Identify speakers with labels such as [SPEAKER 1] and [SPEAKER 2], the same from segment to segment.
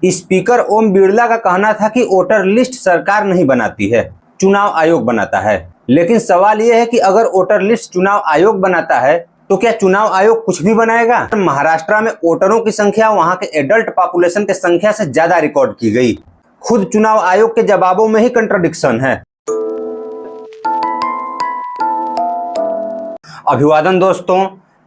[SPEAKER 1] Speaker Om Birla का कहना था कि वोटर लिस्ट सरकार नहीं बनाती है, चुनाव आयोग बनाता है। लेकिन सवाल यह है कि अगर वोटर लिस्ट चुनाव आयोग बनाता है तो क्या चुनाव आयोग कुछ भी बनाएगा? महाराष्ट्र में वोटरों की संख्या वहां के एडल्ट पॉपुलेशन की संख्या से ज्यादा रिकॉर्ड की गई। खुद चुनाव आयोग के जवाबों में ही कंट्राडिक्शन है। अभिवादन दोस्तों,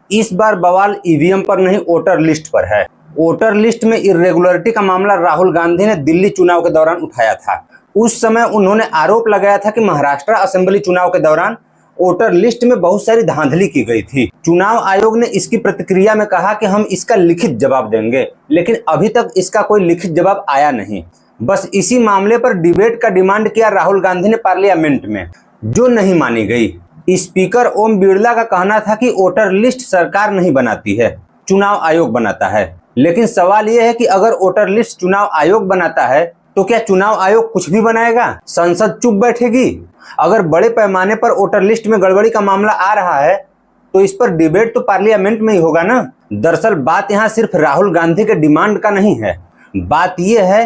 [SPEAKER 1] इस बार बवाल ईवीएम पर नहीं वोटर लिस्ट पर है। वोटर लिस्ट में इर्रेगुलरिटी का मामला राहुल गांधी ने दिल्ली चुनाव के दौरान उठाया था। उस समय उन्होंने आरोप लगाया था कि महाराष्ट्र असेंबली चुनाव के दौरान वोटर लिस्ट में बहुत सारी धांधली की गई थी। चुनाव आयोग ने इसकी प्रतिक्रिया में कहा कि हम इसका लिखित जवाब देंगे, लेकिन अभी तक इसका कोई लिखित जवाब आया नहीं। बस इसी मामले पर डिबेट का डिमांड किया राहुल गांधी ने पार्लियामेंट में, जो नहीं मानी गई। स्पीकर ओम बिरला का कहना था कि वोटर लिस्ट सरकार नहीं बनाती है, चुनाव आयोग बनाता है। लेकिन सवाल यह है कि अगर वोटर लिस्ट चुनाव आयोग बनाता है तो क्या चुनाव आयोग कुछ भी बनाएगा? संसद चुप बैठेगी? अगर बड़े पैमाने पर वोटर लिस्ट में गड़बड़ी का मामला आ रहा है तो इस पर डिबेट तो पार्लियामेंट में ही होगा ना। दरअसल बात यहाँ सिर्फ राहुल गांधी के डिमांड का नहीं है। बात यह है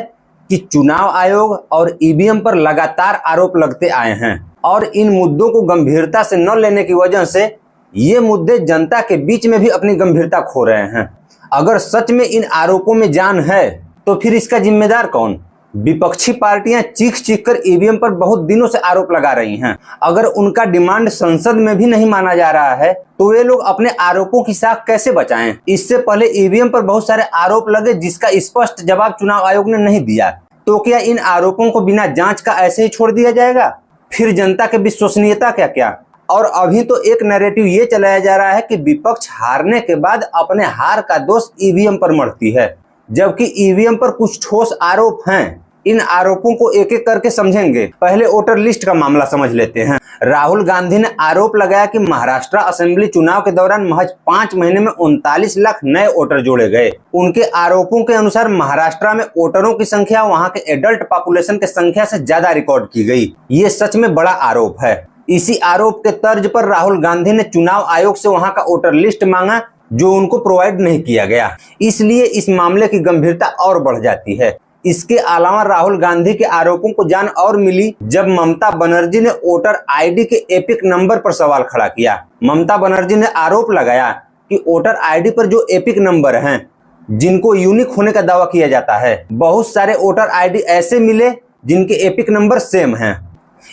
[SPEAKER 1] कि चुनाव आयोग और ईवीएम पर लगातार आरोप लगते आए हैं और इन मुद्दों को गंभीरता से न लेने की वजह से ये मुद्दे जनता के बीच में भी अपनी गंभीरता खो रहे हैं। अगर सच में इन आरोपों में जान है तो फिर इसका जिम्मेदार कौन? विपक्षी पार्टियां चीख चीख कर ईवीएम पर बहुत दिनों से आरोप लगा रही हैं। अगर उनका डिमांड संसद में भी नहीं माना जा रहा है तो वे लोग अपने आरोपों की साख कैसे बचाएं? इससे पहले ईवीएम पर बहुत सारे आरोप लगे जिसका स्पष्ट जवाब चुनाव आयोग ने नहीं दिया। तो क्या इन आरोपों को बिना जांच का ऐसे ही छोड़ दिया जाएगा? फिर जनता की विश्वसनीयता क्या? और अभी तो एक नैरेटिव ये चलाया जा रहा है कि विपक्ष हारने के बाद अपने हार का दोष ईवीएम पर मढ़ती है, जबकि ईवीएम पर कुछ ठोस आरोप हैं। इन आरोपों को एक एक करके समझेंगे। पहले वोटर लिस्ट का मामला समझ लेते हैं। राहुल गांधी ने आरोप लगाया कि महाराष्ट्र असेंबली चुनाव के दौरान महज 5 महीने में 39 लाख नए वोटर जोड़े गए। उनके आरोपों के अनुसार महाराष्ट्र में वोटरों की संख्या वहां के एडल्ट पॉपुलेशन की संख्या से ज्यादा रिकॉर्ड की गई। ये सच में बड़ा आरोप है। इसी आरोप के तर्ज पर राहुल गांधी ने चुनाव आयोग से वहां का वोटर लिस्ट मांगा, जो उनको प्रोवाइड नहीं किया गया। इसलिए इस मामले की गंभीरता और बढ़ जाती है। इसके अलावा राहुल गांधी के आरोपों को जान और मिली जब ममता बनर्जी ने वोटर आईडी के एपिक नंबर पर सवाल खड़ा किया। ममता बनर्जी ने आरोप लगाया कि वोटर आईडी पर जो एपिक नंबर हैं, जिनको यूनिक होने का दावा किया जाता है, बहुत सारे वोटर आईडी ऐसे मिले जिनके एपिक नंबर सेम हैं।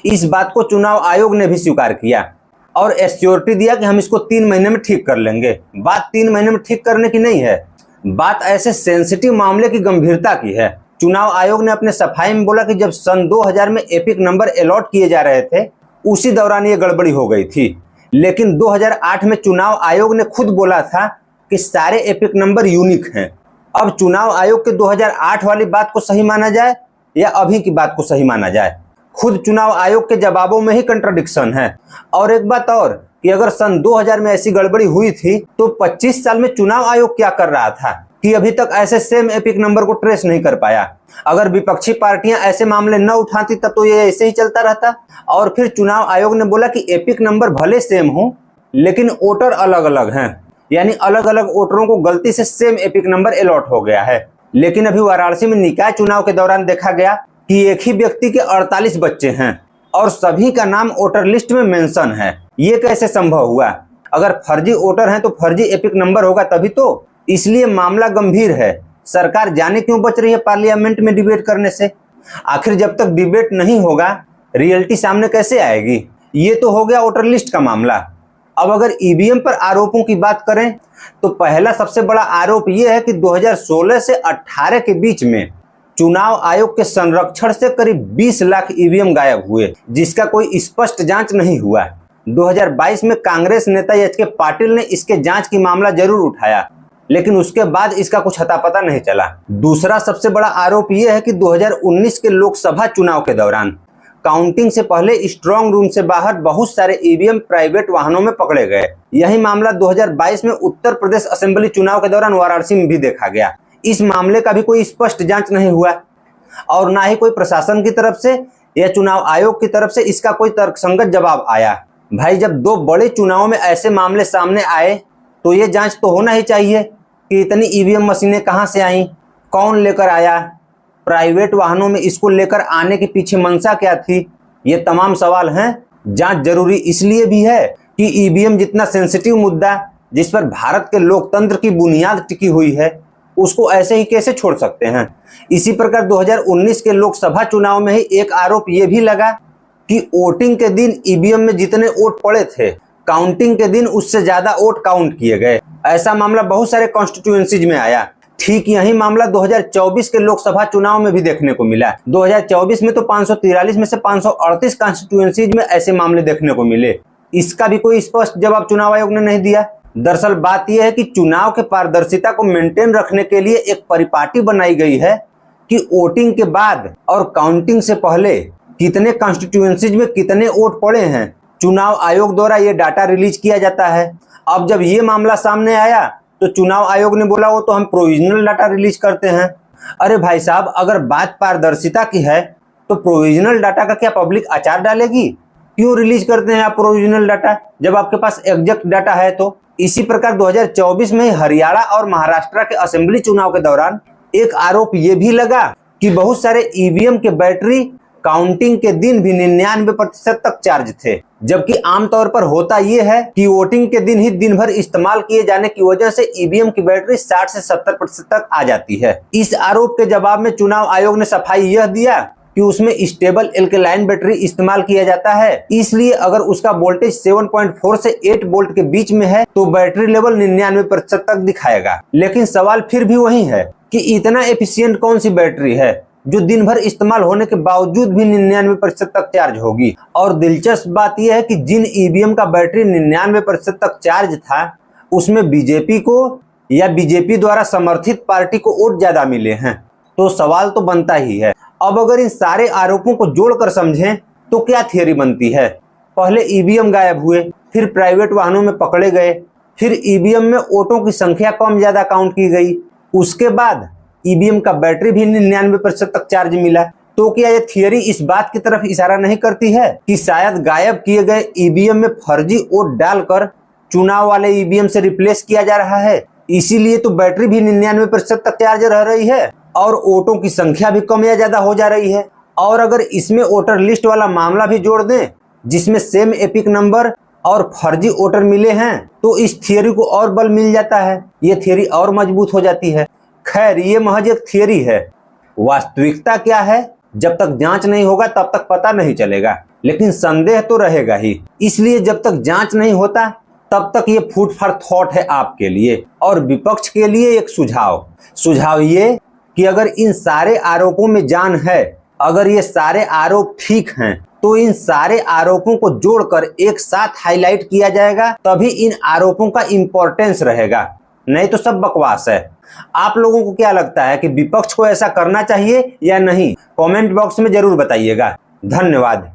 [SPEAKER 1] इस बात को चुनाव आयोग ने भी स्वीकार किया और एश्योरिटी दिया कि हम इसको 3 महीने में ठीक कर लेंगे। बात 3 महीने में ठीक करने की नहीं है, बात ऐसे सेंसिटिव मामले की गंभीरता की है। चुनाव आयोग ने अपने सफाई में बोला कि जब सन 2000 में एपिक नंबर अलॉट किए जा रहे थे, उसी दौरान ये गड़बड़ी हो गई थी। लेकिन 2008 में चुनाव आयोग ने खुद बोला था कि सारे एपिक नंबर यूनिक हैं। अब चुनाव आयोग के 2008 वाली बात को सही माना जाए या अभी की बात को सही माना जाए? खुद चुनाव आयोग के जवाबों में ही कंट्राडिक्शन है। और एक बात और कि अगर सन 2000 में ऐसी गड़बड़ी हुई थी तो 25 साल में चुनाव आयोग क्या कर रहा था कि अभी तक ऐसे सेम एपिक नंबर को ट्रेस नहीं कर पाया? अगर विपक्षी पार्टियां ऐसे मामले न उठाती तब तो ये ऐसे ही चलता रहता। और फिर चुनाव आयोग ने बोला कि एपिक नंबर भले सेम हो लेकिन वोटर अलग अलग हैं, यानी अलग अलग वोटरों को गलती से सेम एपिक नंबर अलॉट हो गया है। लेकिन अभी वाराणसी में निकाय चुनाव के दौरान देखा गया कि एक ही व्यक्ति के 48 बच्चे हैं और सभी का नाम वोटर लिस्ट में मेंशन है। ये कैसे संभव हुआ? अगर फर्जी वोटर हैं तो फर्जी एपिक नंबर होगा तभी तो। इसलिए मामला गंभीर है। सरकार जाने क्यों बच रही है पार्लियामेंट में डिबेट करने से? आखिर जब तक डिबेट नहीं होगा रियलिटी सामने कैसे आएगी? ये तो हो गया वोटर लिस्ट का मामला। अब अगर ईवीएम पर आरोपों की बात करें तो पहला सबसे बड़ा आरोप यह है कि 2016 से 18 के बीच में चुनाव आयोग के संरक्षण से करीब 20 लाख ईवीएम गायब हुए, जिसका कोई स्पष्ट जांच नहीं हुआ। 2022 में कांग्रेस नेता एच.के. पाटिल ने इसके जांच की मामला जरूर उठाया, लेकिन उसके बाद इसका कुछ अता पता नहीं चला। दूसरा सबसे बड़ा आरोप यह है कि 2019 के लोकसभा चुनाव के दौरान काउंटिंग से पहले स्ट्रांग रूम से बाहर बहुत सारे ईवीएम प्राइवेट वाहनों में पकड़े गए। यही मामला 2022 में उत्तर प्रदेश असेंबली चुनाव के दौरान वाराणसी में भी देखा गया। इस मामले का भी कोई स्पष्ट जांच नहीं हुआ और ना ही कोई प्रशासन की तरफ से या चुनाव आयोग की तरफ से इसका कोई तर्कसंगत जवाब आया। भाई, जब 2 बड़े चुनावों में ऐसे मामले सामने आए तो ये जांच तो होना ही चाहिए कि इतनी ईवीएम मशीनें कहां से आई, कौन लेकर आया, प्राइवेट वाहनों में इसको लेकर आने के पीछे मंशा क्या थी? ये तमाम सवाल हैं। जांच जरूरी इसलिए भी है कि ईवीएम जितना सेंसिटिव मुद्दा, जिस पर भारत के लोकतंत्र की बुनियाद टिकी हुई है, उसको ऐसे ही कैसे छोड़ सकते हैं। इसी प्रकार 2019 के लोकसभा चुनाव में ही एक आरोप यह भी लगा कि वोटिंग के दिन ईवीएम में जितने वोट पड़े थे, काउंटिंग के दिन उससे ज्यादा वोट काउंट किए गए। ऐसा मामला बहुत सारे कॉन्स्टिट्यूएंसीज में आया। ठीक यही मामला 2024 के लोकसभा चुनाव में भी देखने को मिला। 2024 में तो 543 में से 538 कॉन्स्टिट्यूएंसीज में ऐसे मामले देखने को मिले। इसका भी कोई स्पष्ट जवाब चुनाव आयोग ने नहीं दिया। दरअसल बात यह है कि चुनाव के पारदर्शिता को मेंटेन रखने के लिए एक परिपाटी बनाई गई है कि वोटिंग के बाद और काउंटिंग से पहले कितने कॉन्स्टिट्यूएंसीज में कितने वोट पड़े हैं, चुनाव आयोग द्वारा ये डाटा रिलीज किया जाता है। अब जब ये मामला सामने आया तो चुनाव आयोग ने बोला वो तो हम प्रोविजनल डाटा रिलीज करते हैं। अरे भाई साहब, अगर बात पारदर्शिता की है तो प्रोविजनल डाटा का क्या पब्लिक अचार डालेगी? क्यों रिलीज करते हैं आप प्रोविजनल डाटा जब आपके पास एग्जैक्ट डाटा है? तो इसी प्रकार 2024 में हरियाणा और महाराष्ट्र के असेंबली चुनाव के दौरान एक आरोप ये भी लगा कि बहुत सारे ईवीएम के बैटरी काउंटिंग के दिन भी 99% तक चार्ज थे, जबकि आमतौर पर होता यह है कि वोटिंग के दिन ही दिन भर इस्तेमाल किए जाने की वजह से ईवीएम की बैटरी 60 से 70% तक आ जाती है। इस आरोप के जवाब में चुनाव आयोग ने सफाई यह दिया कि उसमें स्टेबल एल्कलाइन बैटरी इस्तेमाल किया जाता है, इसलिए अगर उसका वोल्टेज 7.4 से 8 वोल्ट के बीच में है तो बैटरी लेवल 99% तक दिखाएगा। लेकिन सवाल फिर भी वही है कि इतना एफिशिएंट कौन सी बैटरी है जो दिन भर इस्तेमाल होने के बावजूद भी 99% तक चार्ज होगी। और दिलचस्प बात यह है कि जिन ईवीएम का बैटरी 99% तक चार्ज था उसमें बीजेपी को या बीजेपी द्वारा समर्थित पार्टी को वोट ज्यादा मिले हैं। तो सवाल तो बनता ही है। अब अगर इन सारे आरोपों को जोड़कर समझें तो क्या थियरी बनती है? पहले ईवीएम गायब हुए, फिर प्राइवेट वाहनों में पकड़े गए, फिर ईवीएम में वोटों की संख्या कम ज्यादा काउंट की गई, उसके बाद ईवीएम का बैटरी भी 99% तक चार्ज मिला। तो क्या यह थियरी इस बात की तरफ इशारा नहीं करती है कि शायद गायब किए गए ईवीएम में फर्जी वोट डालकर चुनाव वाले ईवीएम से रिप्लेस किया जा रहा है? इसीलिए तो बैटरी भी 99% तक चार्ज रह रही है और वोटों की संख्या भी कम या ज्यादा हो जा रही है। और अगर इसमें वोटर लिस्ट वाला मामला भी जोड़ दें जिसमें सेम एपिक नंबर और फर्जी वोटर मिले हैं तो इस थियरी को और बल मिल जाता है, ये थियरी और मजबूत हो जाती है। खैर, ये महज एक थियरी है। वास्तविकता क्या है जब तक जांच नहीं होगा तब तक पता नहीं चलेगा, लेकिन संदेह तो रहेगा ही। इसलिए जब तक जांच नहीं होता तब तक ये फूड फॉर थॉट है आपके लिए। और विपक्ष के लिए एक सुझाव ये कि अगर इन सारे आरोपों में जान है, अगर ये सारे आरोप ठीक हैं, तो इन सारे आरोपों को जोड़कर एक साथ हाईलाइट किया जाएगा, तभी इन आरोपों का इंपॉर्टेंस रहेगा, नहीं तो सब बकवास है। आप लोगों को क्या लगता है कि विपक्ष को ऐसा करना चाहिए या नहीं? कमेंट बॉक्स में जरूर बताइएगा। धन्यवाद।